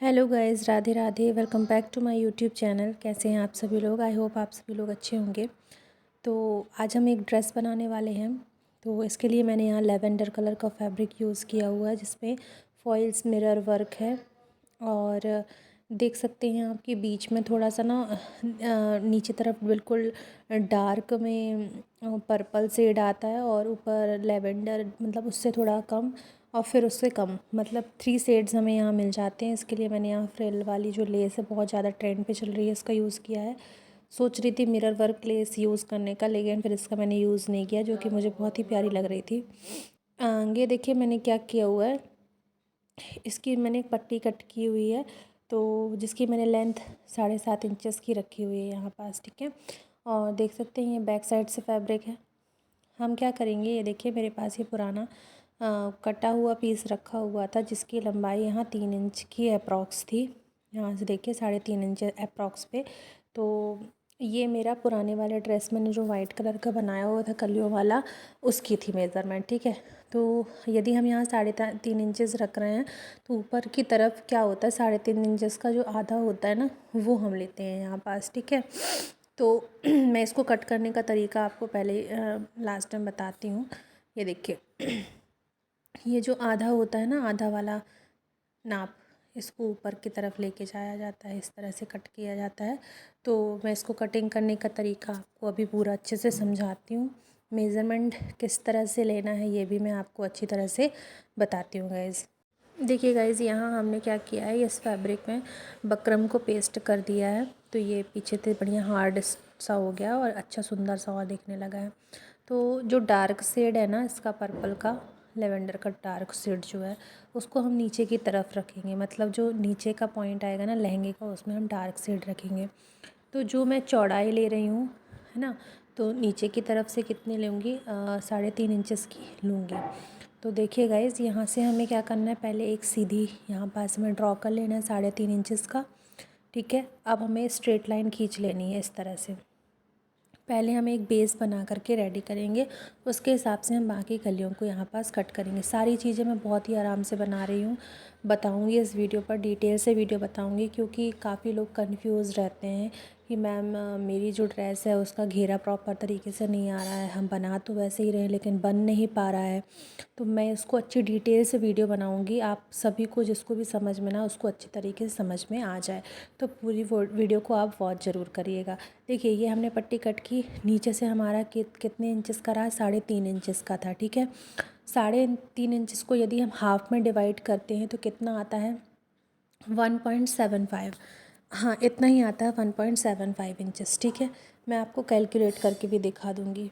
Hello guys, Radhe Radhe. Welcome back to my YouTube channel. कैसे हैं आप सभी लोग? आई होप आप सभी लोग अच्छे होंगे। तो आज हम एक ड्रेस बनाने वाले हैं। तो इसके लिए मैंने यहाँ लेवेंडर कलर का फैब्रिक यूज़ किया हुआ है, जिसमें फॉइल्स मिरर वर्क है। और देख सकते हैं आपके बीच में थोड़ा सा ना नीचे तरफ बिल्कुल डार्क में पर्पल शेड आता है, और ऊपर लेवेंडर मतलब उससे थोड़ा कम, और फिर उससे कम मतलब 3 शेड्स हमें यहाँ मिल जाते हैं। इसके लिए मैंने यहाँ फ्रिल वाली जो लेस है, बहुत ज़्यादा ट्रेंड पे चल रही है, इसका यूज़ किया है। सोच रही थी मिरर वर्क लेस यूज़ करने का, लेकिन फिर इसका मैंने यूज़ नहीं किया, जो कि मुझे बहुत ही प्यारी लग रही थी। ये देखिए मैंने क्या किया हुआ है। इसकी मैंने एक पट्टी कट की हुई है, तो जिसकी मैंने लेंथ 7.5 इंचेस की रखी हुई है यहाँ पास, ठीक है। और देख सकते हैं ये बैक साइड से फैब्रिक है। हम क्या करेंगे, ये देखिए मेरे पास ये पुराना कटा हुआ पीस रखा हुआ था, जिसकी लंबाई यहाँ 3 इंच की अप्रॉक्स थी। यहाँ से देखिए 3.5 इंच अप्रॉक्स पे। तो ये मेरा पुराने वाले ड्रेस मैंने जो वाइट कलर का बनाया हुआ था कलियों वाला, उसकी थी मेज़रमेंट, ठीक है। तो यदि हम यहाँ 3.5 इंचेस रख रहे हैं, तो ऊपर की तरफ क्या होता है, 3.5 इंचेस का जो आधा होता है ना, वो हम लेते हैं यहाँ पास, ठीक है। तो मैं इसको कट करने का तरीका आपको पहले लास्ट टाइम बताती हूँ। ये देखिए ये जो आधा होता है ना, आधा वाला नाप, इसको ऊपर की तरफ लेके जाया जाता है, इस तरह से कट किया जाता है। तो मैं इसको कटिंग करने का तरीका आपको अभी पूरा अच्छे से समझाती हूँ। मेज़रमेंट किस तरह से लेना है ये भी मैं आपको अच्छी तरह से बताती हूँ गाइज़। देखिए गाइज़, यहाँ हमने क्या किया है, इस फैब्रिक में बकरम को पेस्ट कर दिया है, तो ये पीछे से बढ़िया हार्ड सा हो गया और अच्छा सुंदर सा और दिखने लगा है। तो जो डार्क शेड है ना इसका, पर्पल का, लेवेंडर का डार्क शेड जो है, उसको हम नीचे की तरफ रखेंगे। मतलब जो नीचे का पॉइंट आएगा ना लहंगे का, उसमें हम डार्क शेड रखेंगे। तो जो मैं चौड़ाई ले रही हूँ, है ना, तो नीचे की तरफ से कितने लूँगी, 3.5 इंचेस की लूँगी। तो देखिए गाइज़, यहाँ से हमें क्या करना है, पहले एक सीधी यहाँ पास में ड्रॉ कर लेना है 3.5 इंचेस का, ठीक है। अब हमें स्ट्रेट लाइन खींच लेनी है इस तरह से। पहले हम एक बेस बना करके रेडी करेंगे, उसके हिसाब से हम बाकी कलियों को यहाँ पास कट करेंगे। सारी चीज़ें मैं बहुत ही आराम से बना रही हूँ, बताऊँगी इस वीडियो पर, डिटेल से वीडियो बताऊँगी, क्योंकि काफ़ी लोग कंफ्यूज रहते हैं कि मैम मेरी जो ड्रेस है उसका घेरा प्रॉपर तरीके से नहीं आ रहा है, हम बना तो वैसे ही रहे लेकिन बन नहीं पा रहा है। तो मैं इसको अच्छी डिटेल से वीडियो बनाऊँगी, आप सभी को जिसको भी समझ में ना, उसको अच्छी तरीके से समझ में आ जाए। तो पूरी वीडियो को आप वॉच ज़रूर करिएगा। देखिए ये हमने पट्टी कट की, नीचे से हमारा कितने इंचेस का रहा, 3.5 इंचेस का था, ठीक है। 3.5 इंचेस को यदि हम हाफ़ में डिवाइड करते हैं तो कितना आता है, 1.75। हाँ, इतना ही आता है, 1.75 इंचेस, ठीक है। मैं आपको कैलकुलेट करके भी दिखा दूँगी।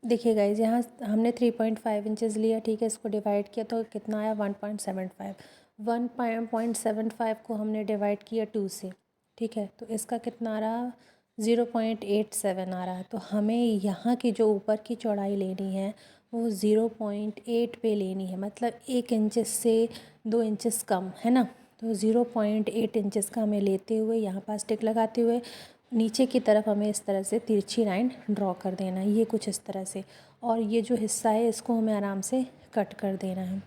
देखिए गाइज, यहाँ हमने 3.5 इंचेस लिया, ठीक है, इसको डिवाइड किया तो कितना आया, 1.75। 1.75 को हमने डिवाइड किया 2 से, ठीक है, तो इसका कितना आ रहा, 0.87 आ रहा है। तो हमें यहाँ की जो ऊपर की चौड़ाई लेनी है वो 0.8 पे लेनी है, मतलब 1 इंचेस से 2 इंचेस कम, है ना। तो 0.8 इंचेस का हमें लेते हुए यहाँ पास टिक लगाते हुए नीचे की तरफ हमें इस तरह से तिरछी लाइन ड्रॉ कर देना है, ये कुछ इस तरह से। और ये जो हिस्सा है इसको हमें आराम से कट कर देना है,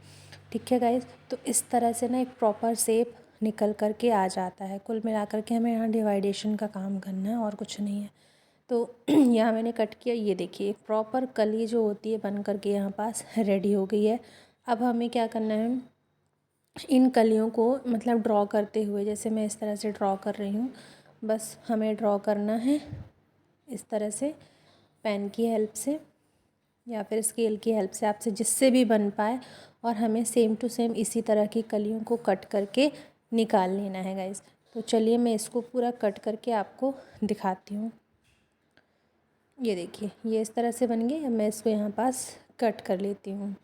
ठीक है गाइज। तो इस तरह से ना एक प्रॉपर शेप निकल कर के आ जाता है। कुल मिलाकर के हमें यहाँ डिवाइडेशन का काम करना है और कुछ नहीं है। तो यहाँ मैंने कट किया, ये देखिए एक प्रॉपर कली जो होती है बन कर के यहाँ पास रेडी हो गई है। अब हमें क्या करना है, इन कलियों को मतलब ड्रॉ करते हुए, जैसे मैं इस तरह से ड्रॉ कर रही हूँ, बस हमें ड्रॉ करना है इस तरह से, पेन की हेल्प से या फिर स्केल की हेल्प से, आपसे जिससे भी बन पाए। और हमें सेम टू सेम इसी तरह की कलियों को कट करके निकाल लेना है गाइस। तो चलिए मैं इसको पूरा कट करके आपको दिखाती हूँ। ये देखिए ये इस तरह से बन गई। अब मैं इसको यहाँ पास कट कर लेती हूँ।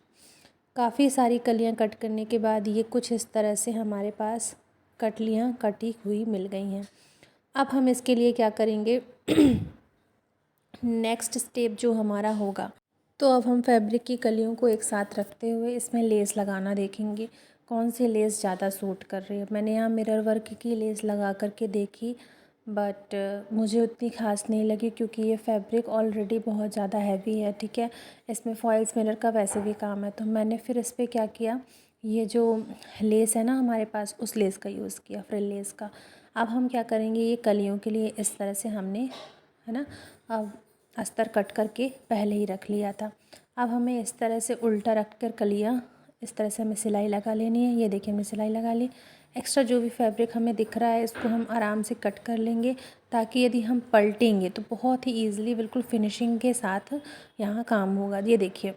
काफ़ी सारी कलियाँ कट करने के बाद ये कुछ इस तरह से हमारे पास कटलियाँ कटी हुई मिल गई हैं। अब हम इसके लिए क्या करेंगे, नेक्स्ट स्टेप जो हमारा होगा, तो अब हम फैब्रिक की कलियों को एक साथ रखते हुए इसमें लेस लगाना देखेंगे, कौन सी लेस ज़्यादा सूट कर रही है। मैंने यहाँ मिरर वर्क की लेस लगा करके देखी, बट मुझे उतनी ख़ास नहीं लगी, क्योंकि ये फैब्रिक ऑलरेडी बहुत ज़्यादा हैवी है, ठीक है। इसमें फॉइल्स मिरर का वैसे भी काम है। तो मैंने फिर इस पर क्या किया, ये जो लेस है ना हमारे पास, उस लेस का यूज़ किया, फ्रिल लेस का। अब हम क्या करेंगे, ये कलियों के लिए इस तरह से हमने, है ना, अब अस्तर कट करके पहले ही रख लिया था। अब हमें इस तरह से उल्टा रख कर कलियाँ इस तरह से हमें सिलाई लगा लेनी है। ये देखिए हमने सिलाई लगा ली। एक्स्ट्रा जो भी फैब्रिक हमें दिख रहा है इसको हम आराम से कट कर लेंगे, ताकि यदि हम पलटेंगे तो बहुत ही ईज़िली बिल्कुल फिनिशिंग के साथ यहाँ काम होगा। ये देखिए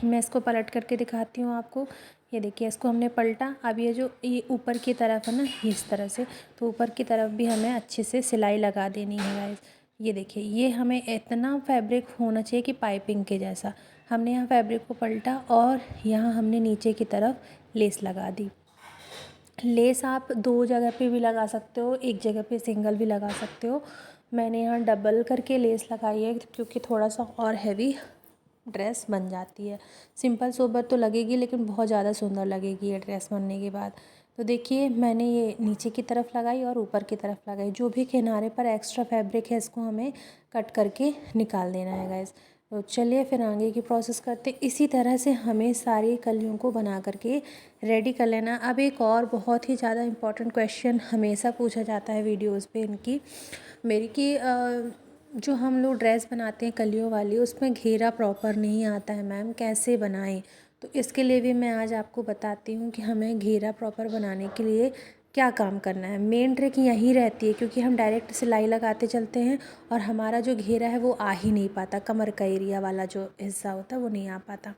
मैं इसको पलट करके दिखाती हूँ आपको। ये देखिए इसको हमने पलटा। अब ये ऊपर की तरफ है ना, इस तरह से, तो ऊपर की तरफ भी हमें अच्छे से सिलाई लगा देनी है गाइस। ये देखिए ये हमें इतना फैब्रिक होना चाहिए कि पाइपिंग के जैसा। हमने यहाँ फैब्रिक को पलटा और यहाँ हमने नीचे की तरफ लेस लगा दी। लेस आप 2 जगह पे भी लगा सकते हो, एक जगह पे सिंगल भी लगा सकते हो। मैंने यहाँ डबल करके लेस लगाई है, क्योंकि थोड़ा सा और हैवी ड्रेस बन जाती है। सिंपल सोबर तो लगेगी, लेकिन बहुत ज़्यादा सुंदर लगेगी ये ड्रेस बनने के बाद। तो देखिए मैंने ये नीचे की तरफ लगाई और ऊपर की तरफ लगाई। जो भी किनारे पर एक्स्ट्रा फैब्रिक है इसको हमें कट करके निकाल देना है गाइस। तो चलिए फिर आगे की प्रोसेस करते। इसी तरह से हमें सारी कलियों को बना करके रेडी कर लेना। अब एक और बहुत ही ज़्यादा इम्पॉर्टेंट क्वेश्चन हमेशा पूछा जाता है वीडियोस पे इनकी, मेरी, कि जो हम लोग ड्रेस बनाते हैं कलियों वाली, उसमें घेरा प्रॉपर नहीं आता है मैम, कैसे बनाएं। तो इसके लिए भी मैं आज आपको बताती हूँ कि हमें घेरा प्रॉपर बनाने के लिए क्या काम करना है। मेन ट्रिक यही रहती है, क्योंकि हम डायरेक्ट सिलाई लगाते चलते हैं और हमारा जो घेरा है वो आ ही नहीं पाता, कमर का एरिया वाला जो हिस्सा होता है वो नहीं आ पाता।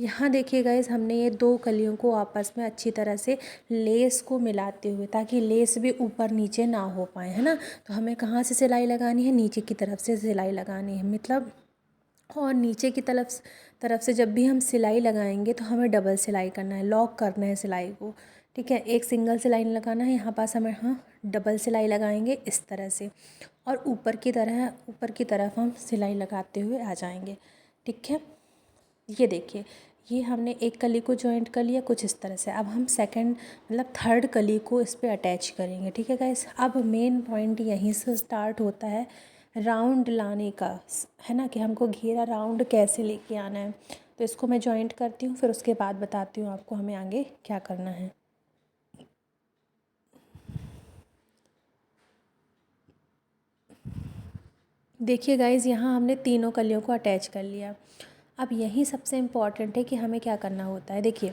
यहाँ देखिए गाइस, हमने ये 2 कलियों को आपस में अच्छी तरह से लेस को मिलाते हुए, ताकि लेस भी ऊपर नीचे ना हो पाए, है ना। तो हमें कहाँ से सिलाई लगानी है, नीचे की तरफ से सिलाई लगानी है, मतलब। और नीचे की तरफ से जब भी हम सिलाई लगाएंगे तो हमें डबल सिलाई करना है, लॉक करना है सिलाई को, ठीक है। एक सिंगल सिलाई लगाना है, यहाँ पास हमें डबल सिलाई लगाएंगे इस तरह से, और ऊपर की तरफ हम सिलाई लगाते हुए आ जाएंगे, ठीक है। ये देखिए ये हमने एक कली को जॉइंट कर लिया कुछ इस तरह से। अब हम सेकंड मतलब थर्ड कली को इस पे अटैच करेंगे, ठीक है गाइस। अब मेन पॉइंट यहीं से स्टार्ट होता है राउंड लाने का, है ना, कि हमको घेरा राउंड कैसे लेके आना है। तो इसको मैं जॉइंट करती हूँ, फिर उसके बाद बताती हूँ आपको हमें आगे क्या करना है। देखिए गाइज़, यहाँ हमने तीनों कलियों को अटैच कर लिया। अब यही सबसे इम्पॉर्टेंट है कि हमें क्या करना होता है। देखिए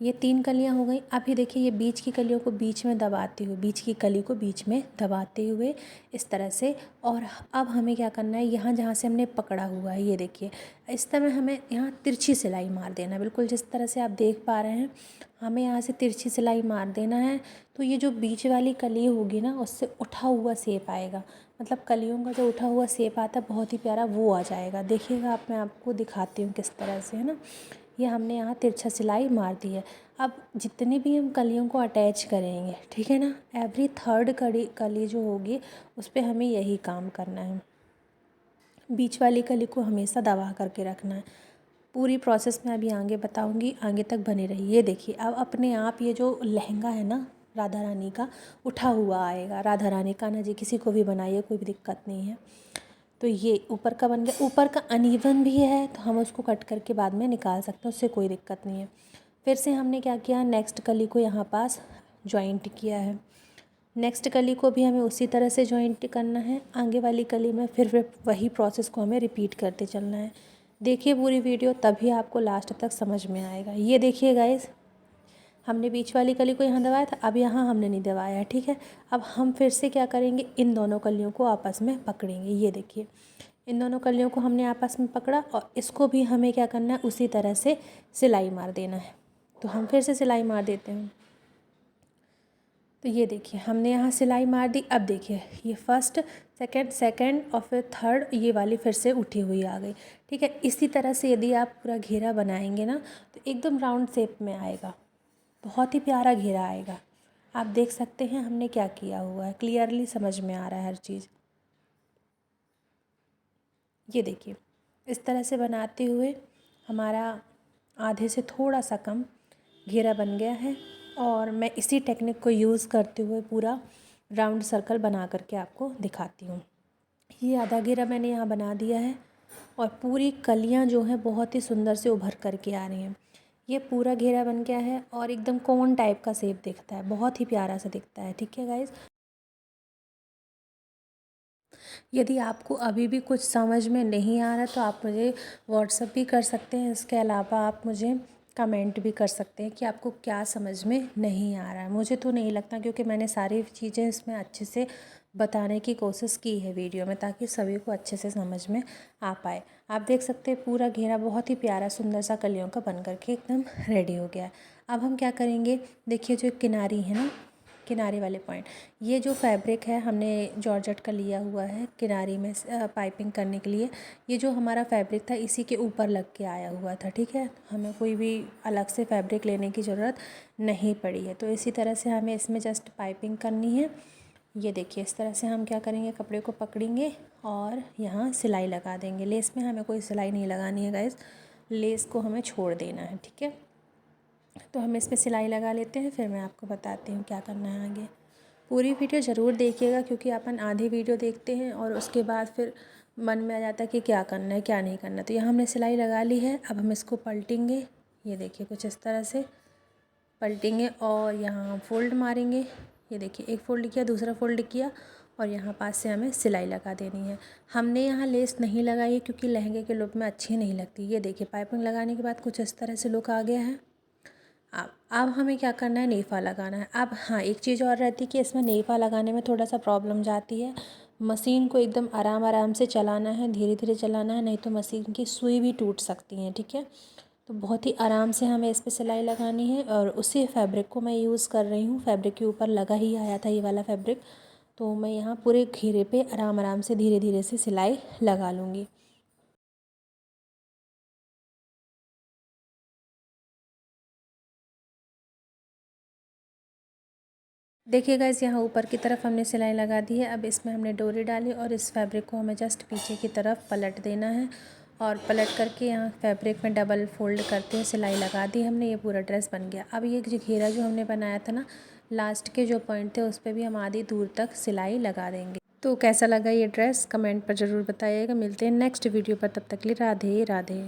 ये 3 कलियाँ हो गई। अब ये देखिए ये बीच की कलियों को बीच में दबाते हुए, बीच की कली को बीच में दबाते हुए इस तरह से। और अब हमें क्या करना है, यहाँ जहाँ से हमने पकड़ा हुआ है, ये देखिए इस तरह हमें यहाँ तिरछी सिलाई मार देना, बिल्कुल जिस तरह से आप देख पा रहे हैं। हमें यहाँ से तिरछी सिलाई मार देना है। तो ये जो बीच वाली कली होगी ना, उससे उठा हुआ शेप आएगा, मतलब कलियों का जो उठा हुआ शेप आता है बहुत ही प्यारा, वो आ जाएगा। देखिएगा आप, मैं आपको दिखाती हूँ किस तरह से, है ना। ये हमने यहाँ तिरछा सिलाई मार दी है। अब जितनी भी हम कलियों को अटैच करेंगे, ठीक है ना, एवरी थर्ड कली जो होगी उस पर हमें यही काम करना है। बीच वाली कली को हमेशा दबा करके रखना है। पूरी प्रोसेस मैं अभी आगे बताऊंगी, आगे तक बने रहिए। ये देखिए अब अपने आप ये जो लहंगा है ना राधा रानी का, उठा हुआ आएगा। राधा रानी का ना जी, किसी को भी बनाइए, कोई भी दिक्कत नहीं है। तो ये ऊपर का बन गया। ऊपर का अनइवन भी है तो हम उसको कट करके बाद में निकाल सकते हैं, उससे कोई दिक्कत नहीं है। फिर से हमने क्या किया, नेक्स्ट कली को यहाँ पास जॉइंट किया है। नेक्स्ट कली को भी हमें उसी तरह से जॉइंट करना है। आगे वाली कली में फिर वही प्रोसेस को हमें रिपीट करते चलना है। देखिए पूरी वीडियो, तभी आपको लास्ट तक समझ में आएगा। ये देखिए गाइस, हमने बीच वाली कली को यहाँ दबाया था, अब यहाँ हमने नहीं दबाया है, ठीक है। अब हम फिर से क्या करेंगे, इन दोनों कलियों को आपस में पकड़ेंगे। ये देखिए इन दोनों कलियों को हमने आपस में पकड़ा, और इसको भी हमें क्या करना है, उसी तरह से सिलाई मार देना है। तो हम फिर से सिलाई मार देते हैं। तो ये देखिए हमने यहाँ सिलाई मार दी। अब देखिए ये फर्स्ट सेकंड और फिर थर्ड, ये वाली फिर से उठी हुई आ गई, ठीक है। इसी तरह से यदि आप पूरा घेरा बनाएंगे ना, तो एकदम राउंड शेप में आएगा, बहुत ही प्यारा घेरा आएगा। आप देख सकते हैं हमने क्या किया हुआ है, क्लियरली समझ में आ रहा है हर चीज़। ये देखिए इस तरह से बनाते हुए हमारा आधे से थोड़ा सा कम घेरा बन गया है। और मैं इसी टेक्निक को यूज़ करते हुए पूरा राउंड सर्कल बना करके आपको दिखाती हूँ। ये आधा घेरा मैंने यहाँ बना दिया है, और पूरी कलियाँ जो हैं बहुत ही सुंदर से उभर करके आ रही हैं। ये पूरा घेरा बन गया है और एकदम कोन टाइप का शेप दिखता है, बहुत ही प्यारा सा दिखता है। ठीक है गाइज़, यदि आपको अभी भी कुछ समझ में नहीं आ रहा तो आप मुझे व्हाट्सअप भी कर सकते हैं। इसके अलावा आप मुझे कमेंट भी कर सकते हैं कि आपको क्या समझ में नहीं आ रहा है। मुझे तो नहीं लगता, क्योंकि मैंने सारी चीज़ें इसमें अच्छे से बताने की कोशिश की है वीडियो में, ताकि सभी को अच्छे से समझ में आ पाए। आप देख सकते हैं पूरा घेरा बहुत ही प्यारा सुंदर सा कलियों का बन करके एकदम रेडी हो गया है। अब हम क्या करेंगे, देखिए जो किनारी है ना, किनारे वाले पॉइंट, ये जो फैब्रिक है हमने जॉर्जेट का लिया हुआ है किनारी में पाइपिंग करने के लिए। ये जो हमारा फैब्रिक था इसी के ऊपर लग के आया हुआ था। ठीक है, हमें कोई भी अलग से फैब्रिक लेने की ज़रूरत नहीं पड़ी है। तो इसी तरह से हमें इसमें जस्ट पाइपिंग करनी है। ये देखिए इस तरह से हम क्या करेंगे, कपड़े को पकड़ेंगे और यहाँ सिलाई लगा देंगे। लेस में हमें कोई सिलाई नहीं लगानी है गाइस, लेस को हमें छोड़ देना है। ठीक है, तो हम इस पर सिलाई लगा लेते हैं, फिर मैं आपको बताती हूँ क्या करना है आगे। पूरी वीडियो ज़रूर देखिएगा, क्योंकि अपन आधी वीडियो देखते हैं और उसके बाद फिर मन में आ जाता है कि क्या करना है क्या नहीं करना। तो यहाँ हमने सिलाई लगा ली है, अब हम इसको पलटेंगे। ये देखिए कुछ इस तरह से पलटेंगे और यहाँ हम फ़ोल्ड मारेंगे। ये देखिए एक फ़ोल्ड किया, दूसरा फ़ोल्ड किया और यहाँ पास से हमें सिलाई लगा देनी है। हमने यहाँ लेस नहीं लगाई है क्योंकि लहंगे के लुक में अच्छी नहीं लगती। ये देखिए पाइपिंग लगाने के बाद कुछ इस तरह से लुक आ गया है। अब हमें क्या करना है, नेफा लगाना है। अब हाँ, एक चीज़ और रहती है कि इसमें नेफा लगाने में थोड़ा सा प्रॉब्लम जाती है। मशीन को एकदम आराम आराम से चलाना है, धीरे धीरे चलाना है, नहीं तो मशीन की सुई भी टूट सकती है। ठीक है, तो बहुत ही आराम से हमें इस पर सिलाई लगानी है और उसी फैब्रिक को मैं यूज़ कर रही हूँ। फैब्रिक के ऊपर लगा ही आया था ये वाला फैब्रिक, तो मैं यहाँ पूरे घेरे पे आराम आराम से धीरे धीरे से सिलाई लगा लूँगी। देखिए गाइस, यहाँ ऊपर की तरफ हमने सिलाई लगा दी है। अब इसमें हमने डोरी डाली और इस फैब्रिक को हमें जस्ट पीछे की तरफ पलट देना है और पलट करके यहाँ फैब्रिक में डबल फोल्ड करते हुए सिलाई लगा दी हमने। ये पूरा ड्रेस बन गया। अब ये जो घेरा जो हमने बनाया था ना, लास्ट के जो पॉइंट थे उस पर भी हम आधी दूर तक सिलाई लगा देंगे। तो कैसा लगा ये ड्रेस कमेंट पर ज़रूर बताइएगा। मिलते हैं नेक्स्ट वीडियो पर, तब तक के लिए राधे राधे।